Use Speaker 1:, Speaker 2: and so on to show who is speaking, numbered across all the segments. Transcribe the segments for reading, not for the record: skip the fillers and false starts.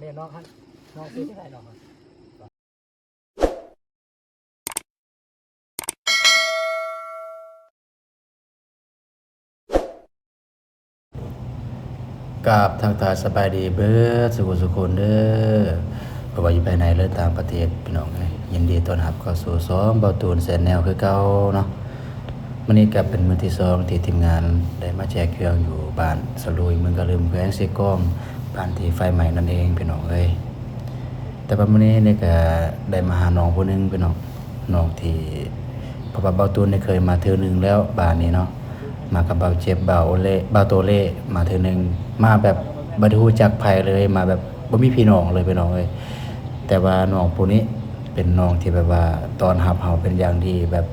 Speaker 1: เรียนน้องครับน้องซื้อที่ไหนน้องครับ
Speaker 2: กับทางตาสบายดีเบิดสุขคนเด้อเพราะว่าอยู่ภายในหรือต่างประเทศพี่น้องยินดีต้อนรับเข้าสู่ซ้อมเบาตูนแสนแนวคือเก่าเนาะมื้อนี้ก็เป็นมื้อที่2ที่ทีมงานได้มาแจกเครื่องอยู่บ้านสลุยเมืองกะลืมแขวงเซกอมบ้านที่ไฟไหม้นั่นเองพี่น้องแต่ว่ามื้อนี้นี่ก็ได้มาหาน้องผู้นึงพี่น้องที่เพราะว่าเบาตูนได้เคยมาเทื่อนึงแล้วบ้านนี้เนาะมากับเบาเจ็บเบาโอเล่เบาโตเล่มาเทื่อนึงมาแบบบ่ได้รู้จักไผเลยมาแบบบ่มีพี่น้องเลยพี่น้องแต่ว่าน้องผู้นี้เป็นน้องที่แบบว่าตอนรับเฮาเป็นอย่างดีแบบ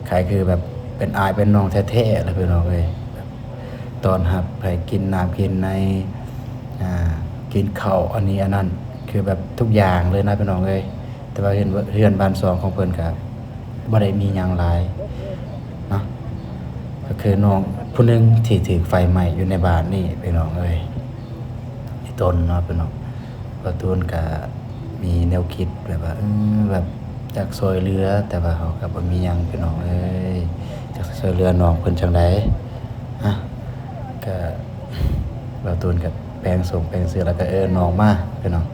Speaker 2: คล้ายคือแบบเป็นอายเป็นน้องแท้ๆเลยพี่น้องแบบตอนรับให้กินน้ำกินในกินข้าวอันนี้อันนั้นคือแบบทุกอย่างเลยนะพี่น้องแต่ว่าเห็นว่าเรือนบ้านซองของเพิ่นก็บ่ได้มีหยังหลายเนาะก็คือน้องผู้หนึงที่ถูกไฟไหม้อยู่ในบ้านนี่พี่น้องที่ต้นเนาะพี่น้องประตูนก็มีแนวคิดแบบว่าแบบอยากช่วยเหลือแต่ว่าเขาก็บ่มีหยังพี่น้องอยากช่วยเหลือน้องเพิ่นจังได๋ก็ประตูนก็แปลงส่งแปลงซื้อแล้วก็น้องมาพี่น้อง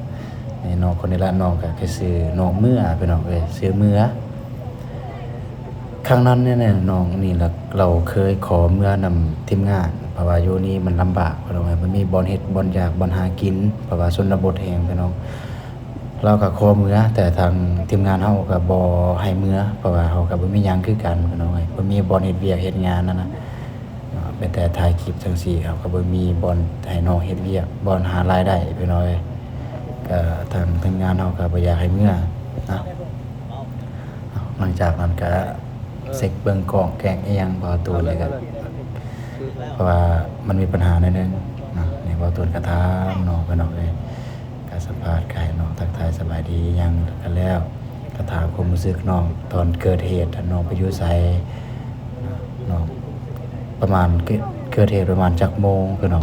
Speaker 2: นี่น้องคนนี้ละน้องก็คือชื่อน้องเมื่อพี่น้องชื่อเมื่อครั้งนั้นเนี่ยน้องนี่เราเคยขอเมื่อนำทีมงานเพราะว่าอยู่นี่มันลำบากพี่น้องมันมีบ่อนเฮ็ดบ่อนอยากบ่อนหากินเพราะว่าชนบทแห่งพี่น้องเราก็ขอเมื่อแต่ทางทีมงานเฮาก็บ่ให้เมื่อเพราะว่าเฮาก็บ่มีหยังคือกันพี่น้องบ่มีบ่อนเฮ็ดเวียกเฮ็ดงานนั่นน่ะเป็นแต่ถ่ายคลิปจังซี่ครับก็บ่มีบ่อนให้น้องเฮ็ดเวียกบ่อนหารายได้พี่น้องก็ทางทีมงานเฮาก็บ่อยากให้เมื่อนะหลังจากนั้นก็เซ็กเบิ่งกล้องแกล้งอีหยังบ่ตูนเลยครับเพราะว่ามันมีปัญหาหน่อยนึงนะนี่บ่ตูนก็ถามน้องพี่น้องก็สัมภาษณ์ไกน้องทักทายสบายดียังกันแล้วก็ถามความรู้สึกน้องตอนเกิดเหตุน้องไปอยู่ไสน้องประมาณเกิดเหตุประมาณจักโมงพี่น้อง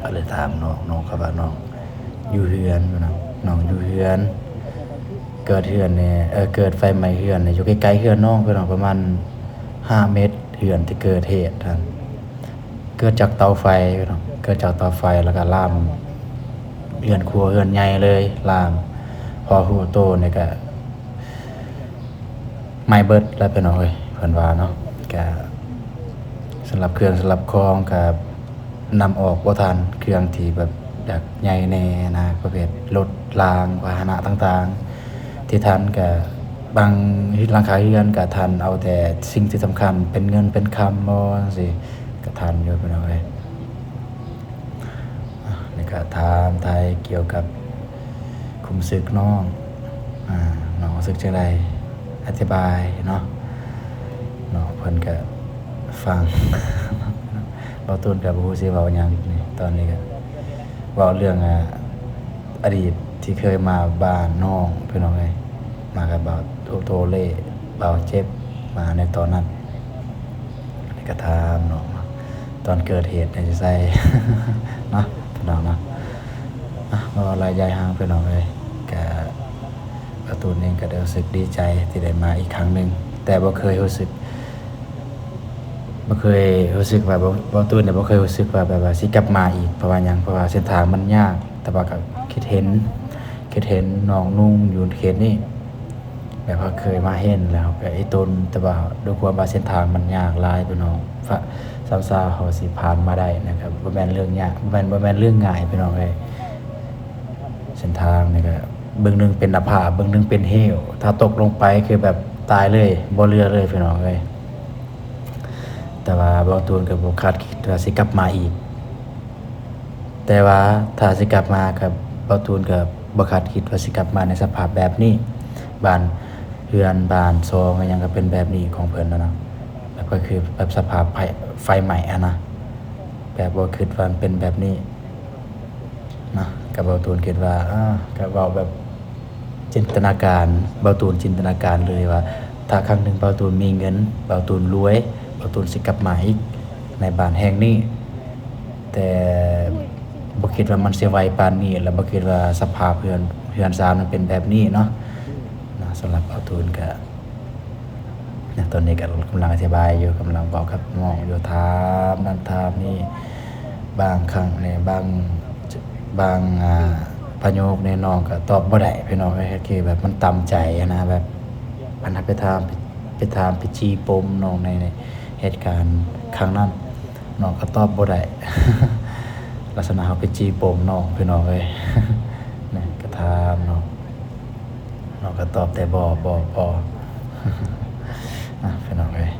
Speaker 2: ก็เลยถามน้องก็ว่าน้องอยู่เฮือนพี่น้องอยู่เฮือนเกิดเฮือนเนี่ยเกิดไฟไหม้เฮือนเนี่ยอยู่ใกล้ๆเฮือนน้องพี่น้องประมาณ5 เมตรเฮือนที่เกิดเหตุท่านเกิดจากเตาไฟพี่น้องเกิดจากเตาไฟแล้วก็ลามเฮือนครัวเฮือนใหญ่เลยลามพอหัวโตเนี่ยก็ไหม้เบิดแล้วพี่น้องเพิ่นว่าเนาะก็สำหรับเครื่องสำหรับของก็นำออกบ่ทันเครื่องที่แบบอยากใหญ่แน่นะประเภทรถรางพาหนะต่างๆที่ทันก็บางหลังคาเรือนก็ทันเอาแต่สิ่งที่สำคัญเป็นเงินเป็นคำบ่จังซี่ก็ทันอยู่พี่น้องนี่ก็ถามไทยเกี่ยวกับคุมศึกน้องน้องศึกจังได๋อธิบายเนาะน้องเพิ่นก็ฟัง เราต้นก็บ่ฮู้สิเว้าหยังนี่ตอนนี้ก็เว้าเรื่องอดีตที่เคยมาบ้านน้องพี่น้องมากับบ่าวโทเล่บ่าวเจ็บมาในตอนนั้นนี่ก็ถามน้องตอนเกิดเหตุเนี่ยสิใส่ เนาะพี่น้องเนาะบ่ว่าหลายใหญ่หางพี่น้องก็การ์ตูนเองก็ได้รู้สึกดีใจที่ได้มาอีกครั้งนึงแต่บ่เคยรู้สึกว่าบ่ตูนเนี่ยบ่เคยรู้สึกว่าแบบว่าสิกลับมาอีกเพราะว่าหยังเพราะว่าเส้นทางมันยากแต่ว่าก็คิดเห็นน้องนุ่งอยู่เขตนี้แบบว่าเคยมาเห็นแล้วก็ไอ้ต้นแต่ว่าด้วยความว่าเส้นทางมันยากหลายพี่น้องสาวๆเขาสิผ่านมาได้นะครับบ่แม่นเรื่องยากบ่แม่นเรื่องง่ายพี่น้องเส้นทางนี่ก็เบื้องหนึงเป็นหน้าผาเบื้องหนึงเป็นเหวถ้าตกลงไปคือแบบตายเลยบ่เหลือเลยพี่น้องแต่ว่าบ่ตูนก็บ่คาดคิดว่าสิกลับมาอีกแต่ว่าถ้าสิกลับมากับบ่ตูนก็บ่คาดคิดว่าสิกลับมาในสภาพแบบนี้บ้านเรือนบ้านซองก็ยังก็เป็นแบบนี้ของเพิ่นนะแบบก็คือแบบสภาพไฟไหม้นะแบบบ่คิดว่ามันเป็นแบบนี้นะก็บ่ตูนคิดว่าก็เว้าแบบจินตนาการบ่ตูนจินตนาการเลยว่าถ้าครั้งหนึงบ่ตูนมีเงินบ่ตูนรวยบ่ตูนสิกลับมาอีกในบ้านแห่งนี้แต่ บ่คิดว่ามันสิไวปานนี้แล้วบ่คิดว่าสภาพเฮือนซานมันเป็นแบบนี้เนาะนะสำหรับเอาตูนก็นะตอนนี้ก็กำลังอธิบายอยู่กำลังบอกกับน้องอยู่ถามนั่นถามนี่บางครั้งเนี่ยบางประโยคเนี่ยน้องก็ตอบบ่ได้พี่น้องก็คือแบบมันต่ำใจนะแบบอันนั้นไปถามไปจี้ปมน้องในเหตุการณ์ครั้งนั้นน้องก็ตอบบ่ได้ ลักษณะเขาไปจี้ปมน้องพี่น้องเอ้ย เนี่ยก็ถามน้องก็ตอบแต่บ่ พี่น้องเอ้ย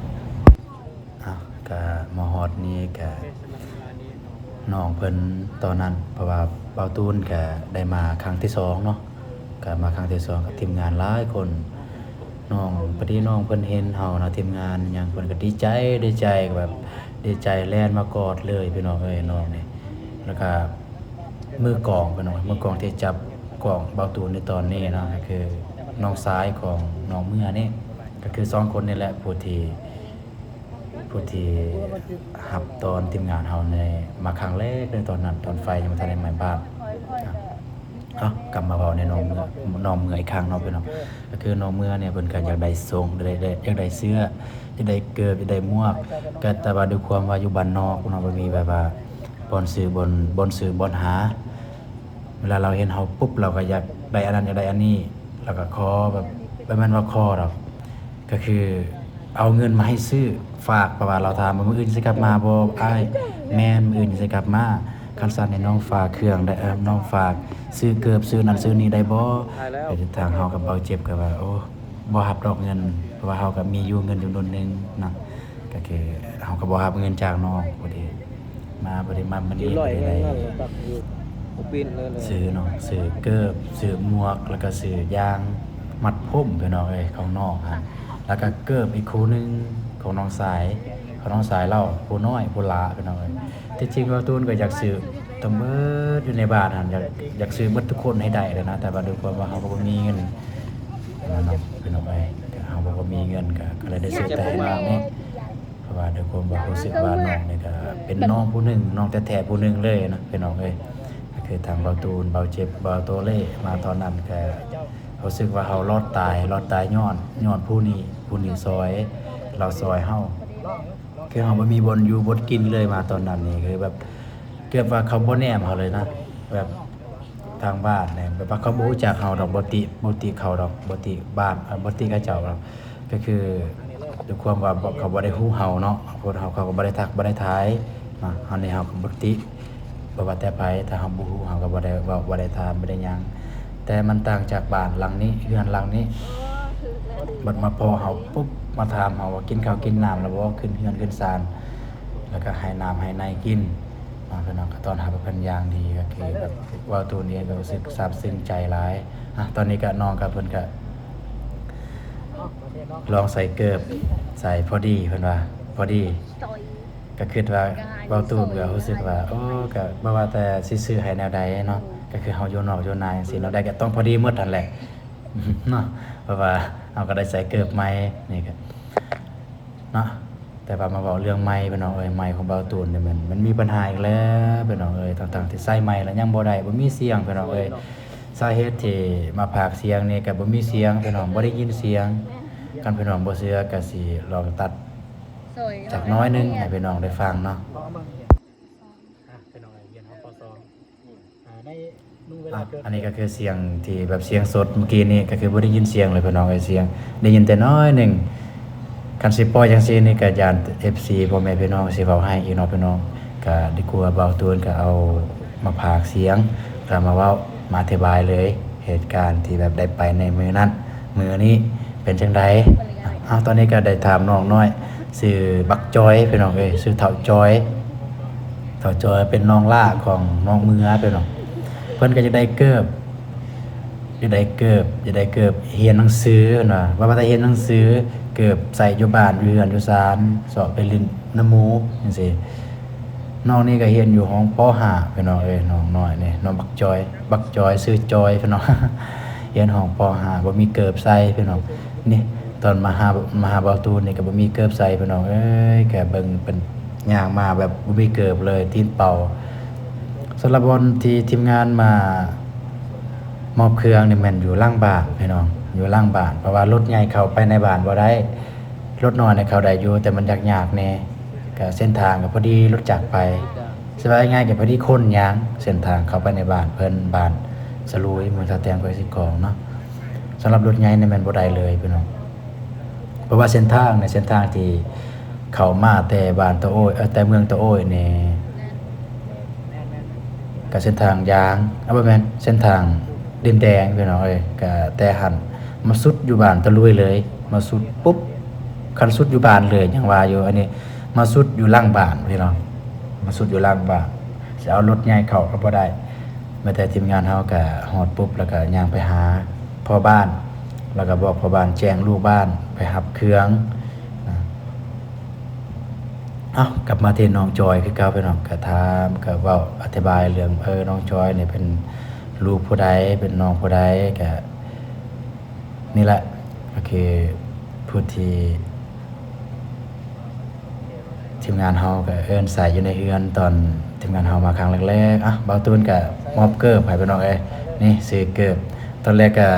Speaker 2: ก็มาฮอดนี้ก็น้องเพิ่นตอนนั้นเพราะว่าเบาตูนก็ได้มาครั้งที่2เนาะก็มาครั้งที่2กับทีมงานหลายคนน้องพอดีน้องเพิ่นเห็นเฮานะทีมงานหยังเพิ่นก็ดีใจแบบดีใจแล่นมากอดเลยพี่น้องเอ้ยน้องนี่แล้วก็มือกลองพี่น้องมือกลองที่จับกลองเบาตูนในตอนนี้เนาะก็คือน้องซ้ายของน้องเมื่อนี่ก็คือ2คนนี่แหละผู้ที่หับตอนทีมงานเฮาในมาครั้งแรกในตอนนั้นตอนไฟยังบ่ทันได้ใหม่บ้านกลับมาเว้าในน้องเมื่ออีกครั้งเนาะพี่น้องก็คือน้องเมื่อเนี่ยเพิ่นก็อยากได้ทรงอยากได้เสื้ออยากได้เกิบอยากได้หมวกก็แต่ว่าด้วยความว่าอยู่บ้านนอกเนาะบ่มีแบบว่าบอนซื้อบอนหาเวลาเราเห็นเฮาปุ๊บเราก็อยากได้อันนั้นอยากได้อันนี้แล้วก็ขอแบบบ่แม่นว่าขอดอกก็คือเอาเงินมาให้ซื้อฝากเพราะว่าเราถามว่ามื้ออื่นสิกลับมาบ่อ้ายแม่นมื้ออื่นสิกลับมาคันซั่นให้น้องฝากเครื่องได้น้องฝากซื้อเกือบซื้อนั่นซื้อนี่ได้บ่ไปทางเฮาก็เบาเจ็บก็ว่าโอ้บ่รับดอกเงินเพราะว่าเฮาก็มีอยู่เงินจำนวนนึงนะก็คือเฮาก็บ่รับเงินจากน้องบ่ได้มามื้อนี้บ่ได้ซื้อเนาะซื้อเกือบซื้อหมวกแล้วก็ซื้อยางมัดผมพี่น้องเอ้ยของน้องฮะแล้วก็เกิบอีกคู่นึงของน้องสายเราผู้น้อยผู้หลาพี่น้องเอ้ยที่จริงว่าตูนก็อยากซื้อต้องเบิดอยู่ในบ้านหั่นอยากซื้อเบิดทุกคนให้ได้เลยนะแต่ว่าด้วยความว่าเฮาบ่มีเงินนั่นเนาะพี่น้องเอ้ยเฮาบ่มีเงินก็เลยได้ซื้อแต่ให้น้องนี่เพราะว่าด้วยความว่ารู้สึกว่าน้องนี่ก็เป็นน้องผู้หนึงน้องแท้ๆผู้หนึงเลยนะพี่น้องเอ้ยก็คือทางเบาตูนเบาเจ็บเบาโตเล่มาตอนนั้นก็รู้สึกว่าเฮารอดตายย้อนผู้นี้ซอยเราซอยเฮาคือเฮาบ่มีบ่อยู่บ่กินเลยมาตอนนั้นนี่คือแบบเกือบว่าเขาบ่แนมเฮาเลยนะแบบทางบ้านเนี่ยแบบว่าเขาบ่รู้จักเฮาดอกบ่ติเขาดอกบ่ติบ้านบ่ติเขาเจ้าดอกก็คือด้วยความว่าเขาบ่ได้ฮู้เฮาเนาะคนเฮาเขาก็บ่ได้ทักบ่ได้ทายเฮานี่เฮาก็บ่ติบ่ว่าแต่ไผถ้าเฮาบ่ฮู้เฮาก็บ่ได้เว้าบ่ได้ถามบ่ได้หยังแต่มันต่างจากบ้านหลังนี้เรือนหลังนี้บัดมาพอเฮาปุ๊บมาถามเฮาว่ากินข้าวกินน้ำแล้วบ่ขึ้นเรือนขึ้นศาลแล้วก็ให้น้ำให้ในกินพี่น้องก็ต้อนรับเป็นอย่างดีก็คือแบบว่าตัวนี้ก็รู้สึกซาบซึ้งใจหลายตอนนี้ก็น้องกับเพิ่นก็ลองใส่เกิบใส่พอดีเพิ่นว่าพอดีก็คิดว่าเว้าตูนก็รู้สึกว่าโอ้ก็บ่ว่าแต่สิซื้อให้แนวใดเนาะก็คือเฮาอยู่นอกอยู่ในจังซี่เนาะได้ก็ต้องพอดีหมดนั่นแหละเนาะเพราะว่าเฮาก็ได้ใส่เกิบใหม่นี่ก็เนาะแต่ว่ามาเว้าเรื่องไมค์พี่น้องเอ้ยไมค์ของเบาตูนนี่มันมีปัญหาอีกแล้วพี่น้องเอ้ยต่างๆที่ใส่ไมค์แล้วยังบ่ได้บ่มีเสียงพี่น้องเอ้ยสาเหตุที่มาพากย์เสียงนี่ก็บ่มีเสียงพี่น้องบ่ได้ยินเสียงคันพี่น้องบ่เชื่อก็สิลองตัดจากน้อยนึงให้พี่น้องได้ฟังเนาะอันนี้ก็คือเสียงที่แบบเสียงสดเมื่อกี้นี่ก็คือบ่ได้ยินเสียงเลยพี่น้องเอ้ยเสียงได้ยินแต่น้อยนึงคันสิปล่อยจังซี่นี่ก็ย่าน FC พ่อแม่พี่น้องสิเว้าให้อีกเนาะพี่น้องก็ดีกว่าเบาตูนก็เอามาพากย์เสียงก็มาเว้ามาอธิบายเลยเหตุการณ์ที่แบบได้ไปในมื้อนั้นมื้อนี้เป็นจังไดตอนนี้ก็ได้ถามน้องน้อยชื่อบักจอยพี่น้องเอ้ยชื่อเฒ่าจอยเป็นน้องล่าของน้องมือพี่น้องเพิ่นก็จะได้เกิบเรียนหนังสือเนาะว่าถ้าเรียนหนังสือเกิบใส่อยู่บ้านอยู่เรือนอยู่ศาลสอบไปลิ้นน้ำหมูจังซี่น้องนี่ก็เรียนอยู่ห้องป .5 พี่น้องเอ้ยน้องน้อยนี่น้องบักจอยชื่อจอยพี่น้อง เรียนห้องป .5 บ่มีเกิบใส่พี่น้องนี่ตอนมาหาเบาตูนนี่ก็บ่มีเกิบใส่พี่น้องเอ้ยแกเบิ่งเป็นย่างมาแบบบ่มีเกิบเลยตีนเป่า สำหรับบอนที่ทีมงานมามอบเครื่องนี่แม่นอยู่ล่างบ้านพี่น้องอยู่ล่างบ้านเพราะว่ารถใหญ่เข้าไปในบ้านบ่ได้รถน้อยเนี่ยเข้าได้อยู่แต่มันยากๆแน่ก็เส้นทางก็พอดีรถจักรไปสบายง่ายก็พอดีคนยางเส้นทางเข้าไปในบ้านเพิ่นบ้านสลุยเมืองท่าแตงเพิ่นสิกองเนาะสำหรับรถใหญ่นี่แม่นบ่ได้เลยพี่น้องเพราะว่าเส้นทางในเส้นทางที่เข้ามาแต่บ้านตะโอ้ยแต่เมืองตะโอ้ยนี่ก็เส้นทางยางบ่แม่นเส้นทางดินแดงพี่น้องเอ้ยก็แต่หันมาสุดอยู่บ้านตะลุยเลยมาสุดปุ๊บคันสุดอยู่บ้านเลยยังว่าอยู่อันนี้มาสุดอยู่ล่างบ้านพี่น้องมาสุดอยู่ล่างบ้านสิเอารถใหญ่เข้าก็บ่ได้แม้แต่ทีมงานเฮาก็ฮอดปุ๊บแล้วก็ย่างไปหาพ่อบ้านแล้วก็บอกพ่อบ้านแจ้งลูกบ้านไปรับเครื่องกลับมาที่น้องจอยคือเก่าพี่น้องก็ถามก็เว้าอธิบายเรื่องน้องจอยนี่เป็นลูกผู้ใดเป็นน้องผู้ใดก็นี่แหละก็คือผู้ที่ทีมงานเฮาก็เอิ้นใส่อยู่ในเฮือนตอนทีมงานเฮามาครั้งแรกๆบ่าวตูนก็มอบเกิบให้พี่น้องนี่ซื้อเกิบตอนแรกก็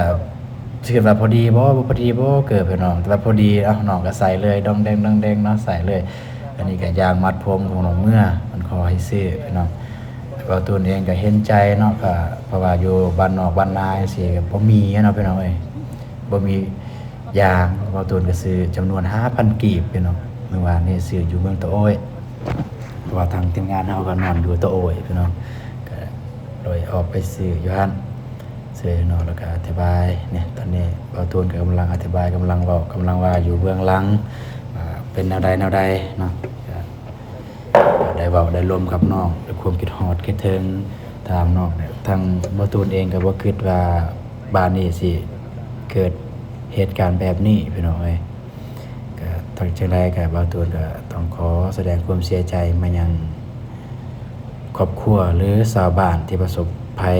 Speaker 2: คิดว่าพอดีบ่พอดีบ่เกิบพี่น้องแต่ว่าพอดีน้องก็ใส่เลยดองแดงดองแดงเนาะใส่เลยอันนี้ก็ยางมัดผมของน้องเมื่อมันขอให้ซื้อพี่น้องบ่าวตูนเองก็เห็นใจเนาะก็เพราะว่าอยู่บ้านนอกบ้านนาจังซี่ก็บ่มีเนาะพี่น้องบ่มียางบ่าวตูนก็ซื้อจำนวน 5,000 กีบพี่น้องเมื่อวานนี้ซื้ออยู่เมืองตะโอ้ยเพราะว่าทางทีมงานเฮาก็นอนอยู่ตะโอ้ยพี่น้องก็โดยออกไปซื้ออยู่หั่นซื้อเนาะแล้วก็อธิบายเนี่ยตอนนี้บ่าวตูนก็กำลังอธิบายกำลังเว้ากำลังว่าอยู่เบื้องหลังเป็นแนวใดเนาะได้เว้าได้ร่วมกับน้องด้วยความคิดฮอดคิดถึงถามน้องเนี่ยทางบ่าวตูนเองก็บ่คิดว่าบ้านนี้สิเกิดเหตุการณ์แบบนี้พี่น้องก็ทางจังได๋ก็บ่าวตูนก็ต้องขอแสดงความเสียใจมายังครอบครัวหรือชาวบ้านที่ประสบภัย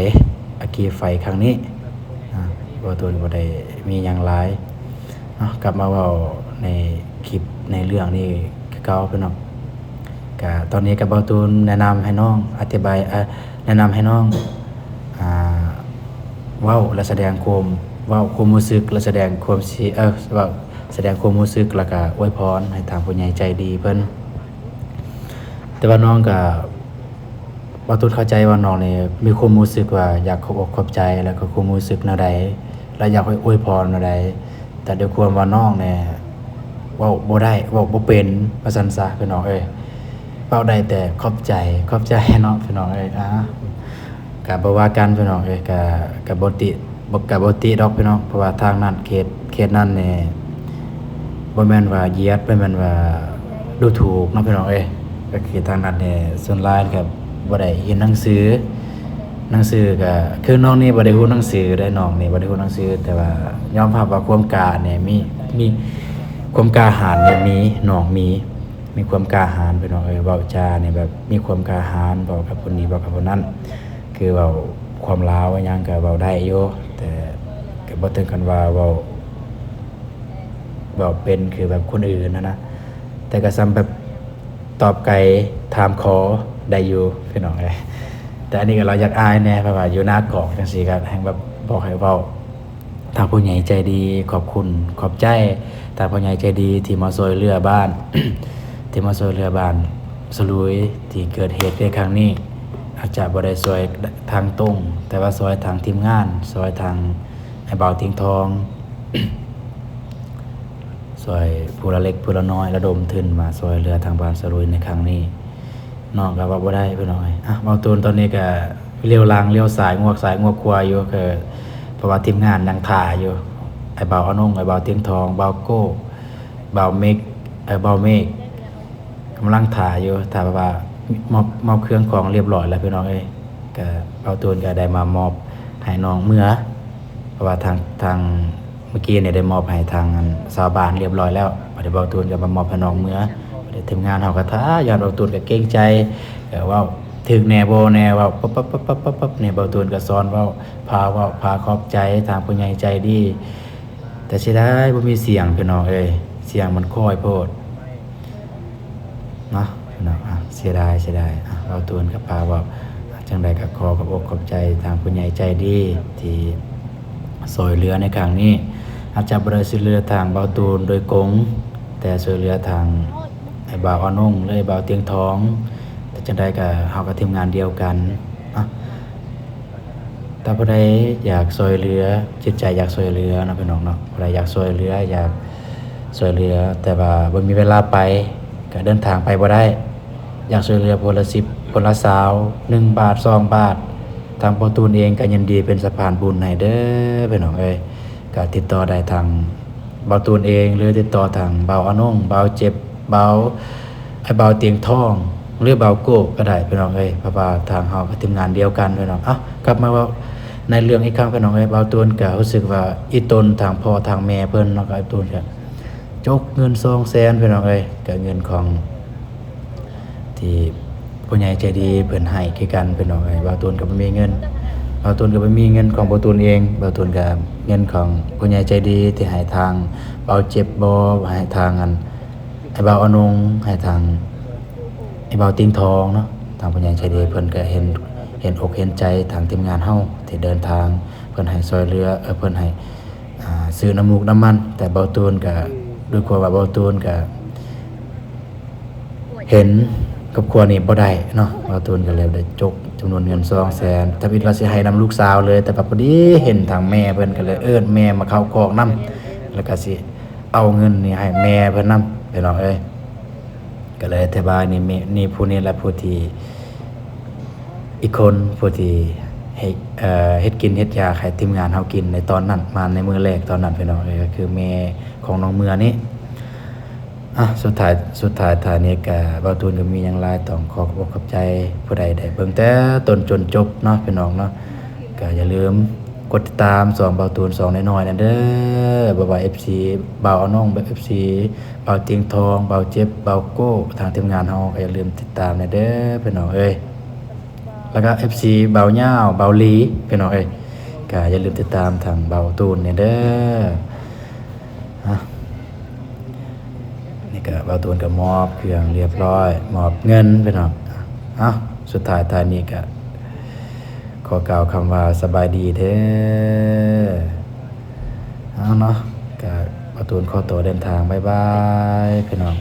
Speaker 2: อัคคีไฟครั้งนี้บ่าวตูนบ่ได้มีหยังหลายกลับมาเว้าในคลิปในเรื่องนี้คือเก่าพี่น้องก็ตอนนี้ก็บ่าวตูนแนะนำให้น้องอธิบายแนะนำให้น้องเว้าและแสดงความรู้สึกและแสดงความว่าแสดงความรู้สึกแล้วก็อวยพรให้ทางผู้ใหญ่ใจดีเพิ่นแต่ว่าน้องก็บ่ตูนเข้าใจว่าน้องนี่มีความรู้สึกว่าอยากขอบอกขอบใจแล้วก็ความรู้สึกแนวใดและอยากให้อวยพรแนวใดแต่ด้วยความว่าน้องเนี่ยเว้าบ่ได้เว้าบ่เป็นว่าซั่นซะพี่น้องเว้าได้แต่ขอบใจเนาะพี่น้องก็บ่ว่ากันพี่น้องก็บ่ติดอกพี่น้องเพราะว่าทางนั้นเขตนั้นนี่บ่แม่นว่าเหยียดบ่แม่นว่าดูถูกเนาะพี่น้องก็คือทางนั้นนี่ส่วนหลายก็บ่ได้เรียนหนังสือก็คือน้องนี่บ่ได้รู้หนังสือได้น้องนี่บ่ได้รู้หนังสือแต่ว่ายอมรับว่าความกล้าเนี่ยมีความกล้าหาญเนี่ยน้องมีความกล้าหาญพี่น้องเว้าจาเนี่ยแบบมีความกล้าหาญบอกกับคนนี้บอกกับคนนั้นคือเว้าความลาวว่าหยังก็เว้าได้อยู่แต่ก็บ่ถึงกันว่าเว้าเป็นคือแบบคนอื่นนะแต่ก็ซ้ำแบบตอบไกลถามขอได้อยู่พี่น้องแต่อันนี้ก็เราอยากอายแน่เพราะว่าอยู่หน้ากอกจังซี่ก็แฮงแบบบอกให้เว้าทางผู้ใหญ่ใจดีขอบคุณขอบใจทางผู้ใหญ่ใจดีที่มาช่วยเหลือบ้าน ที่มาช่วยเหลือบ้านสลุยที่เกิดเหตุในครั้งนี้อาจจะบ่ได้ช่วยทางตรงแต่ว่าช่วยทางทีมงานช่วยทางไอ้บ่าวทิ้งทอง ช่วยผู้ละเล็กผู้ละน้อยระดมทุนมาช่วยเหลือทางบ้านสลุยในครั้งนี้น้องก็ว่าบ่ได้พี่น้อยบ่าวตูนตอนนี้ก็เลี้ยวหลังเลี้ยวซ้ายงวกซ้ายงวกขวาอยู่คือเพราะว่าทีมงานยังถ่าอยู่ไอ้บ่าวอนงไอ้บ่าวทิ้งทองบ่าวโก้บ่าวเมฆบ่าวเมฆกำลังถ่าอยู่ถ้าว่ามอบเครื่องของเรียบร้อยแล้วพี่น้องก็บ่าวตูนก็ได้มามอบให้น้องเมื่อเพราะว่าทางเมื่อกี้เนี่ยได้มอบให้ทางชาวบ้านเรียบร้อยแล้วบ่ได้บ่าวตูนก็มามอบให้น้องเมื่อบ่ได้ทีมงานเฮาก็ท้าย้อนบ่าวตูนก็เกรงใจว่าถึกแน่บ่แน่ว่าปั๊บเนี่ยบ่าวตูนก็สอนว่าพาขอบใจทางผู้ใหญ่ใจดีแต่เสียดายบ่มีเสียงพี่น้องเสียงมันค่อยโพดเนาะพี่น้องเสียดายบ่าวตูนก็พาว่า จังใดก็ขอขอบอกขอบใจทางผู้ใหญ่ใจดีที่ซอยเหลือในครั้งนี้อาจจะบ่ได้ช่วยเหลือทางเบาตูนโดยกงแต่ช่วยเหลือทางไอ้บ่าวอานงหรือไอ้บ่าวเตียงทองแต่จังใดก็เฮาก็ทีมงานเดียวกันเนาะถ้าผู้ใดอยากช่วยเหลือจิตใจอยากช่วยเหลือเนาะพี่น้องเนาะผู้ใดอยากช่วยเหลืออยากช่วยเหลือแต่ว่าบ่มีเวลาไปก็เดินทางไปบ่ได้อยากช่วยเหลือคนละ10คนละ20 1 บาท2 บาททางเบาตูนเองก็ยินดีเป็นสะพานบุญให้เด้อพี่น้องเอ้ยก็ติดต่อได้ทางเบาตูนเองหรือติดต่อทางเบาอานงเบาเจ็บเบาไอ้เบาเตียงทองหรือเบาโก้ก็ได้พี่น้องเอ้ยเพราะว่าทางเฮาก็ทีมงานเดียวกันพี่น้องกลับมาว่าในเรื่องอีกครั้งพี่น้องเอ้ยเบาตูนก็รู้สึกว่าอีตนทางพ่อทางแม่เพิ่นเนาะก็ไอ้ตูนก็จกเงิน200,000พี่น้องเอ้ยก็เงินของที่ผู้ใหญ่ใจดีเพิ่นให้คือกันพี่น้องเอ้ยเบาตูนก็บ่มีเงินเบาตูนก็บ่มีเงินของเบาตูนเองเบาตูนก็เงินของผู้ใหญ่ใจดีที่ให้ทางเบาเจ็บบ่ให้ทางอันไอ้เบาอนงให้ทางไอ้เบาติงทองเนาะทางผู้ใหญ่ใจดีเพิ่นก็เห็นอกเห็นใจทางทีมงานเฮาที่เดินทางเพิ่นให้ช่วยเหลือเพิ่นให้ซื้อน้ำมูกน้ำมันแต่เบาตูนก็ด้วยความว่าเบาตูนก็เห็นกับครัวนี่บ่ได้เนาะเบาตูนก็เลยได้จกจำนวนเงิน200,000ถ้าวิทย์ว่าสิให้นำลูกสาวเลยแต่พอดีเห็นทางแม่เพิ่นก็เลยเอิ้นแม่มาเข้าคอกนำแล้วก็สิเอาเงินนี่ให้แม่เพิ่นนำพี่น้องเอ้ยก็เลยอธิบายนี่นี่ผู้นี้และผู้ที่อีกคนผู้ที่ให้เฮ็ดกินเฮ็ดยาให้ทีมงานเฮากินในตอนนั้นมาในมื้อแรกตอนนั้นพี่น้องเอ้ยก็คือแม่ของน้องเมือนี้สุดท้ายท้ายนี้ก็เบาตูนก็มีหยังหลายต้องขอขอบคุณใจผู้ใดได้เบิ่งแต่ต้นจนจบเนาะพี่น้องเนาะก็อย่าลืมกดติดตาม2เบาตูน2น้อยๆนั่นเด้อบ่ว่า FC เบาอนงแบบ FC เบาเตียงทองเบาเจ็บเบาโก้ทางทีมงานเฮาก็อย่าลืมติดตามนะเด้อพี่น้องเอ้ยแล้วก็ FC เบาเหย้าเบาหลีพี่น้องเอ้ยก็อย่าลืมติดตามทางเบาตูนเนี่ยเด้อนี่ก็เบาตูนก็มอบเครื่องเรียบร้อยมอบเงินพี่น้องสุดท้ายท้ายนี้ก็ขอกล่าวคำว่าสบายดีเด้อเนาะก็เบาตูนขอตัวเดินทางบ๊ายบายพี่น้อง